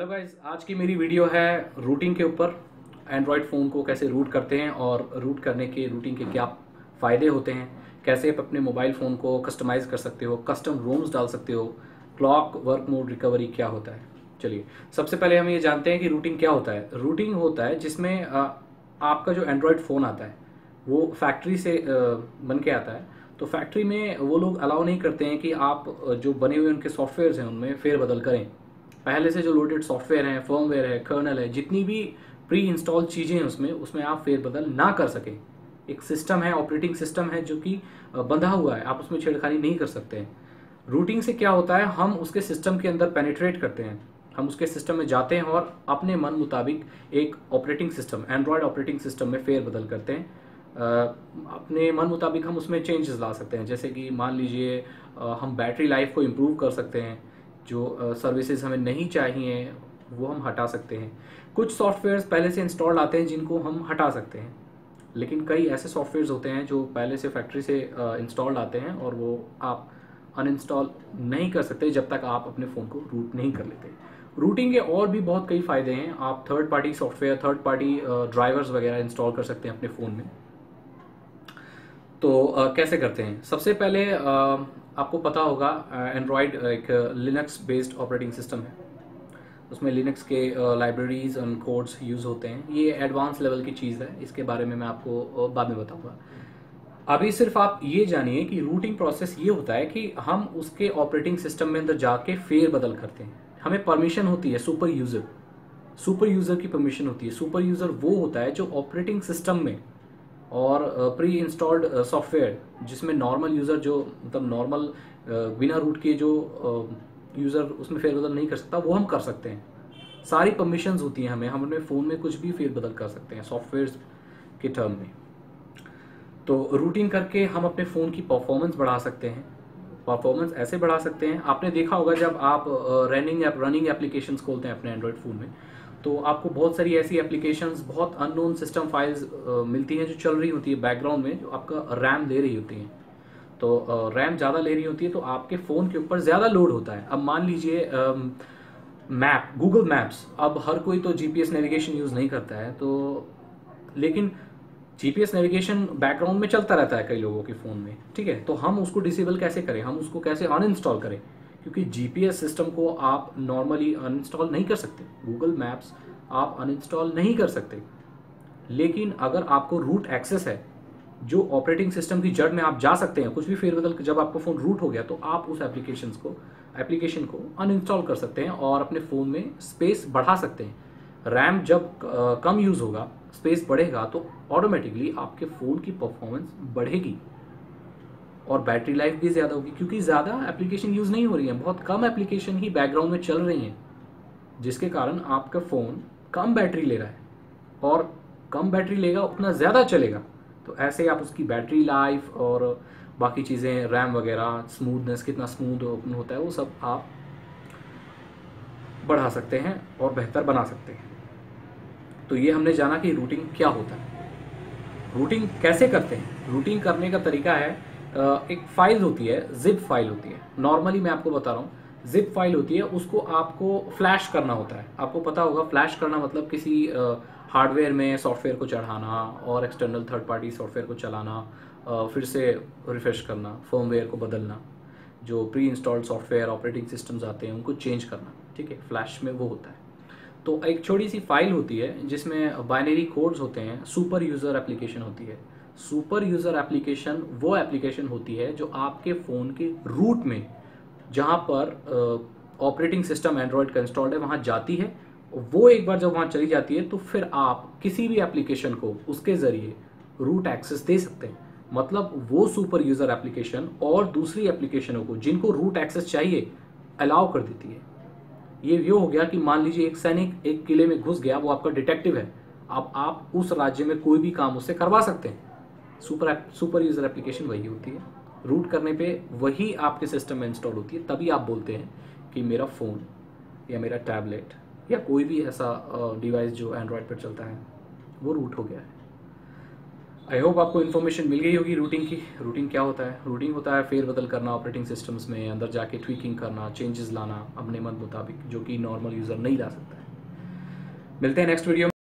Hello guys, आज की मेरी वीडियो है रूटिंग के ऊपर। एंड्रॉयड फ़ोन को कैसे रूट करते हैं और रूट करने के रूटिंग के क्या फ़ायदे होते हैं, कैसे आप अपने मोबाइल फ़ोन को कस्टमाइज़ कर सकते हो, कस्टम रोम्स डाल सकते हो, क्लॉक वर्क मोड रिकवरी क्या होता है। चलिए, सबसे पहले हम ये जानते हैं कि रूटिंग क्या होता है। रूटिंग होता है जिसमें आपका जो एंड्रॉयड फ़ोन आता है वो फैक्ट्री से बन के आता है। तो फैक्ट्री में वो लोग अलाउ नहीं करते हैं कि आप जो बने हुए उनके सॉफ्टवेयर्स हैं उनमें फेरबदल करें। पहले से जो लोडेड सॉफ्टवेयर है, फर्मवेयर है, कर्नल है, जितनी भी प्री इंस्टॉल चीज़ें हैं उसमें आप फेरबदल ना कर सकें। एक सिस्टम है, ऑपरेटिंग सिस्टम है जो कि बंधा हुआ है, आप उसमें छेड़खानी नहीं कर सकते हैं। रूटिंग से क्या होता है, हम उसके सिस्टम के अंदर पेनिट्रेट करते हैं, हम उसके सिस्टम में जाते हैं और अपने मन मुताबिक एक operating system, Android operating system में फेरबदल करते हैं। अपने मन मुताबिक हम उसमें चेंजेस ला सकते हैं। जैसे कि मान लीजिए हम बैटरी लाइफ को इम्प्रूव कर सकते हैं, जो सर्विसेज हमें नहीं चाहिए वो हम हटा सकते हैं। कुछ सॉफ्टवेयर्स पहले से इंस्टॉल्ड आते हैं जिनको हम हटा सकते हैं, लेकिन कई ऐसे सॉफ्टवेयर्स होते हैं जो पहले से फैक्ट्री से इंस्टॉल्ड आते हैं और वो आप अनइंस्टॉल नहीं कर सकते जब तक आप अपने फ़ोन को रूट नहीं कर लेते। रूटिंग के और भी बहुत कई फ़ायदे हैं। आप third party software, third party drivers वगैरह इंस्टॉल कर सकते हैं अपने फ़ोन में। तो कैसे करते हैं? सबसे पहले आपको पता होगा एंड्रॉयड एक लिनक्स बेस्ड ऑपरेटिंग सिस्टम है। उसमें लिनक्स के लाइब्रेरीज एंड कोड्स यूज़ होते हैं। ये एडवांस लेवल की चीज़ है, इसके बारे में मैं आपको बाद में बताऊंगा। अभी सिर्फ आप ये जानिए कि रूटिंग प्रोसेस ये होता है कि हम उसके ऑपरेटिंग सिस्टम में अंदर जाके फेर बदल करते हैं। हमें परमिशन होती है सुपर यूज़र की परमिशन होती है। सुपर यूज़र वो होता है जो ऑपरेटिंग सिस्टम में और प्री इंस्टॉल्ड सॉफ्टवेयर जिसमें नॉर्मल यूज़र, जो मतलब नॉर्मल बिना रूट के जो यूज़र उसमें फेरबदल नहीं कर सकता, वो हम कर सकते हैं। सारी परमिशंस होती हैं हम अपने फ़ोन में कुछ भी फेरबदल कर सकते हैं सॉफ्टवेयर के टर्म में। तो रूटिंग करके हम अपने फ़ोन की परफॉर्मेंस बढ़ा सकते हैं। परफॉर्मेंस ऐसे बढ़ा सकते हैं, आपने देखा होगा जब आप रनिंग एप्लीकेशंस खोलते हैं अपने एंड्रॉयड फ़ोन में, तो आपको बहुत सारी ऐसी एप्लीकेशंस, बहुत अननोन सिस्टम फाइल्स मिलती हैं जो चल रही होती है बैकग्राउंड में, जो आपका रैम ले रही होती हैं। तो रैम ज़्यादा ले रही होती है तो आपके फ़ोन के ऊपर ज़्यादा लोड होता है। अब मान लीजिए मैप, गूगल मैप्स, अब हर कोई तो जीपीएस नेविगेशन यूज़ नहीं करता है, तो लेकिन जीपीएस नेविगेशन बैकग्राउंड में चलता रहता है कई लोगों के फ़ोन में, ठीक है। तो हम उसको डिसेबल कैसे करें, हम उसको कैसे अनइंस्टॉल करें, क्योंकि जीपीएस सिस्टम को आप नॉर्मली अनइंस्टॉल नहीं कर सकते। गूगल मैप्स आप अनइंस्टॉल नहीं कर सकते, लेकिन अगर आपको रूट एक्सेस है, जो ऑपरेटिंग सिस्टम की जड़ में आप जा सकते हैं, कुछ भी फेरबदल, जब आपका फ़ोन रूट हो गया तो आप उस एप्लीकेशन को अनइंस्टॉल कर सकते हैं और अपने फ़ोन में स्पेस बढ़ा सकते हैं। रैम जब कम यूज़ होगा, स्पेस बढ़ेगा, तो ऑटोमेटिकली आपके फ़ोन की परफॉर्मेंस बढ़ेगी और बैटरी लाइफ भी ज़्यादा होगी, क्योंकि ज़्यादा एप्लीकेशन यूज़ नहीं हो रही है, बहुत कम एप्लीकेशन ही बैकग्राउंड में चल रही हैं, जिसके कारण आपका फ़ोन कम बैटरी ले रहा है और कम बैटरी लेगा उतना ज़्यादा चलेगा। तो ऐसे आप उसकी बैटरी लाइफ और बाकी चीज़ें, रैम वगैरह, स्मूथनेस, कितना स्मूथ ओपन होता है, वो सब आप बढ़ा सकते हैं और बेहतर बना सकते हैं। तो ये हमने जाना कि रूटिंग क्या होता है। रूटिंग कैसे करते हैं? रूटिंग करने का तरीका है, एक फाइल होती है, जिप फाइल होती है। नॉर्मली मैं आपको बता रहा हूँ, जिप फाइल होती है, उसको आपको फ्लैश करना होता है। आपको पता होगा फ्लैश करना मतलब किसी हार्डवेयर में सॉफ्टवेयर को चढ़ाना और एक्सटर्नल थर्ड पार्टी सॉफ्टवेयर को चलाना, फिर से रिफ्रेश करना, फर्मवेयर को बदलना, जो pre installed software operating systems आते हैं उनको चेंज करना, ठीक है। फ्लैश में वो होता है। तो एक छोटी सी फाइल होती है जिसमें बाइनरी कोड्स होते हैं, सुपर यूज़र एप्लीकेशन होती है। सुपर यूज़र एप्लीकेशन वो एप्लीकेशन होती है जो आपके फ़ोन के रूट में, जहाँ पर ऑपरेटिंग सिस्टम एंड्रॉयड का इंस्टॉल्ड है, वहाँ जाती है। वो एक बार जब वहाँ चली जाती है तो फिर आप किसी भी एप्लीकेशन को उसके ज़रिए रूट एक्सेस दे सकते हैं। मतलब वो सुपर यूज़र एप्लीकेशन और दूसरी एप्लीकेशनों को जिनको रूट एक्सेस चाहिए अलाउ कर देती है। ये हो गया कि मान लीजिए एक सैनिक एक किले में घुस गया, वो आपका डिटेक्टिव है, अब आप उस राज्य में कोई भी काम उससे करवा सकते हैं। सुपर यूजर एप्लीकेशन वही होती है। रूट करने पे वही आपके सिस्टम में इंस्टॉल होती है, तभी आप बोलते हैं कि मेरा फ़ोन या मेरा टैबलेट या कोई भी ऐसा डिवाइस जो एंड्रॉयड पर चलता है वो रूट हो गया है। आई होप आपको इन्फॉर्मेशन मिल गई होगी रूटिंग की। रूटिंग क्या होता है? रूटिंग होता है फेरबदल करना ऑपरेटिंग सिस्टम्स में, अंदर जाके ट्वीकिंग करना, चेंजेस लाना अपने मन मुताबिक, जो कि नॉर्मल यूज़र नहीं ला सकता है। मिलते हैं नेक्स्ट वीडियो में।